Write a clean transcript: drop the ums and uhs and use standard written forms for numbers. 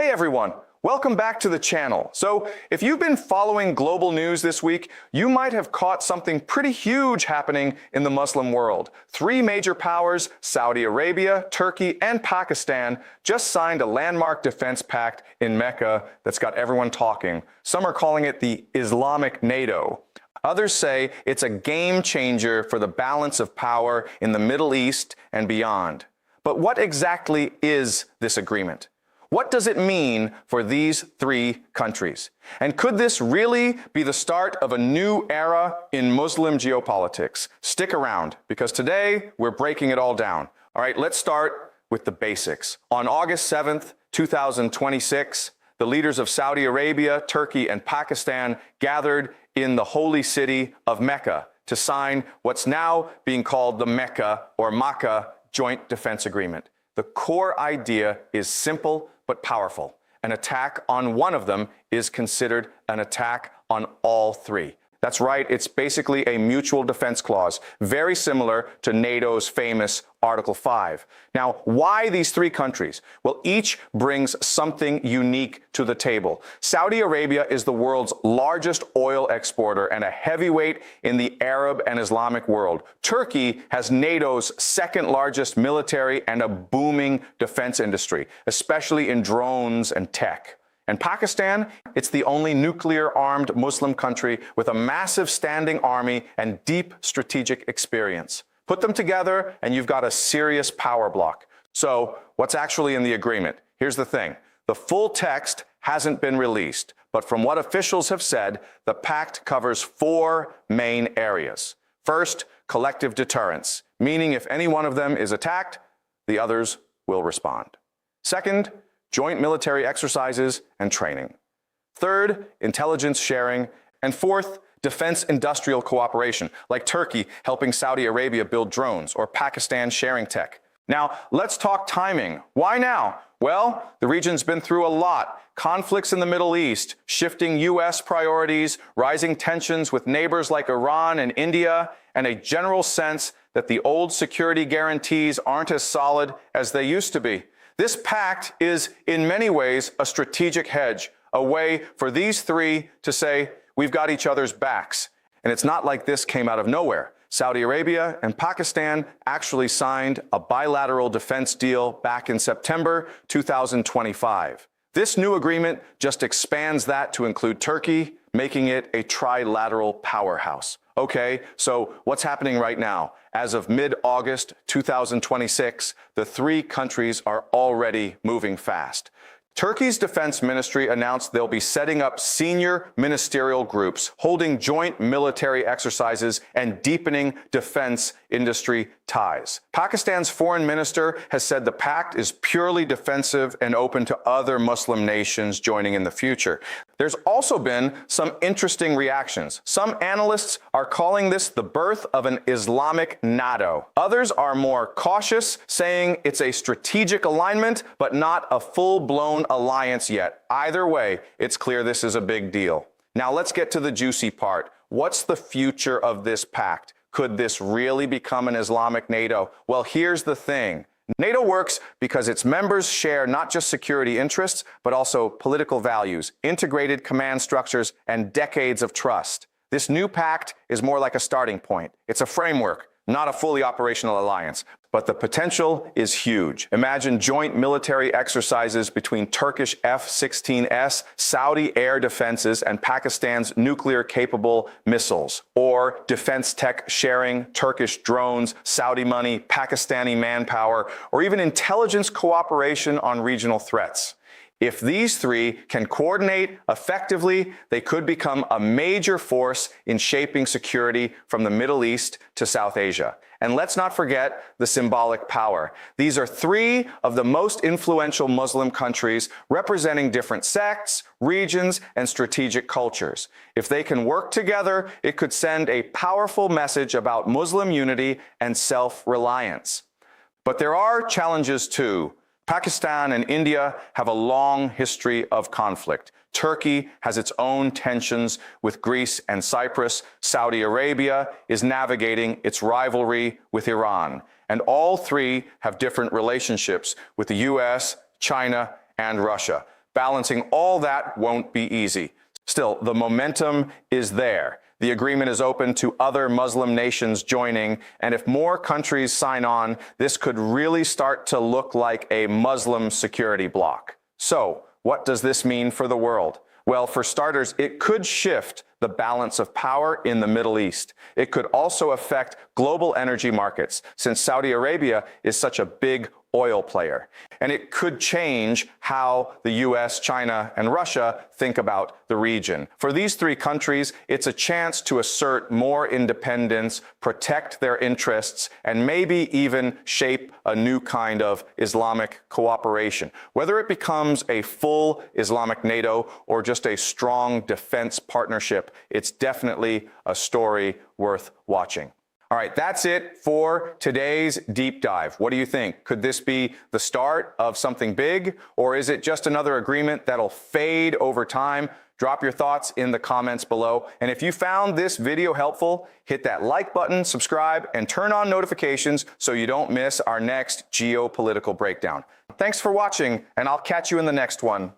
Hey everyone, welcome back to the channel. So if you've been following global news this week, you might have caught something pretty huge happening in the Muslim world. Three major powers, Saudi Arabia, Turkey, and Pakistan, just signed a landmark defense pact in Mecca that's got everyone talking. Some are calling it the Islamic NATO. Others say it's a game changer for the balance of power in the Middle East and beyond. But what exactly is this agreement? What does it mean for these three countries? And could this really be the start of a new era in Muslim geopolitics? Stick around, because today we're breaking it all down. All right, let's start with the basics. On August 7th, 2026, the leaders of Saudi Arabia, Turkey, and Pakistan gathered in the holy city of Mecca to sign what's now being called the Makkah Joint Defense Agreement. The core idea is simple but powerful. An attack on one of them is considered an attack on all three. That's right, it's basically a mutual defense clause, very similar to NATO's famous Article 5. Now, why these three countries? Well, each brings something unique to the table. Saudi Arabia is the world's largest oil exporter and a heavyweight in the Arab and Islamic world. Turkey has NATO's second largest military and a booming defense industry, especially in drones and tech. And Pakistan, it's the only nuclear-armed Muslim country with a massive standing army and deep strategic experience. Put them together and you've got a serious power bloc. So what's actually in the agreement? Here's the thing. The full text hasn't been released, but from what officials have said, the pact covers four main areas. First, collective deterrence, meaning if any one of them is attacked, the others will respond. Second, joint military exercises and training. Third, intelligence sharing. And fourth, defense industrial cooperation, like Turkey helping Saudi Arabia build drones or Pakistan sharing tech. Now, let's talk timing. Why now? Well, the region's been through a lot. Conflicts in the Middle East, shifting U.S. priorities, rising tensions with neighbors like Iran and India, and a general sense that the old security guarantees aren't as solid as they used to be. This pact is, in many ways, a strategic hedge, a way for these three to say, we've got each other's backs. And it's not like this came out of nowhere. Saudi Arabia and Pakistan actually signed a bilateral defense deal back in September 2025. This new agreement just expands that to include Turkey, making it a trilateral powerhouse. Okay, so what's happening right now? As of mid-August 2026, the three countries are already moving fast. Turkey's defense ministry announced they'll be setting up senior ministerial groups, holding joint military exercises and deepening defense industry ties. Pakistan's foreign minister has said the pact is purely defensive and open to other Muslim nations joining in the future. There's also been some interesting reactions. Some analysts are calling this the birth of an Islamic NATO. Others are more cautious, saying it's a strategic alignment, but not a full-blown alliance yet. Either way, it's clear this is a big deal. Now let's get to the juicy part. What's the future of this pact? Could this really become an Islamic NATO? Well, here's the thing. NATO works because its members share not just security interests, but also political values, integrated command structures, and decades of trust. This new pact is more like a starting point. It's a framework, not a fully operational alliance. But the potential is huge. Imagine joint military exercises between Turkish F-16S, Saudi air defenses, and Pakistan's nuclear-capable missiles. Or defense tech sharing, Turkish drones, Saudi money, Pakistani manpower, or even intelligence cooperation on regional threats. If these three can coordinate effectively, they could become a major force in shaping security from the Middle East to South Asia. And let's not forget the symbolic power. These are three of the most influential Muslim countries representing different sects, regions, and strategic cultures. If they can work together, it could send a powerful message about Muslim unity and self-reliance. But there are challenges too. Pakistan and India have a long history of conflict. Turkey has its own tensions with Greece and Cyprus. Saudi Arabia is navigating its rivalry with Iran. And all three have different relationships with the US, China, and Russia. Balancing all that won't be easy. Still, the momentum is there. The agreement is open to other Muslim nations joining, and if more countries sign on, this could really start to look like a Muslim security bloc. So, what does this mean for the world? Well, for starters, it could shift the balance of power in the Middle East. It could also affect global energy markets, since Saudi Arabia is such a big oil player. And it could change how the US, China, and Russia think about the region. For these three countries, it's a chance to assert more independence, protect their interests, and maybe even shape a new kind of Islamic cooperation. Whether it becomes a full Islamic NATO or just a strong defense partnership, it's definitely a story worth watching. All right, that's it for today's deep dive. What do you think? Could this be the start of something big, or is it just another agreement that'll fade over time? Drop your thoughts in the comments below. And if you found this video helpful, hit that like button, subscribe, and turn on notifications so you don't miss our next geopolitical breakdown. Thanks for watching, and I'll catch you in the next one.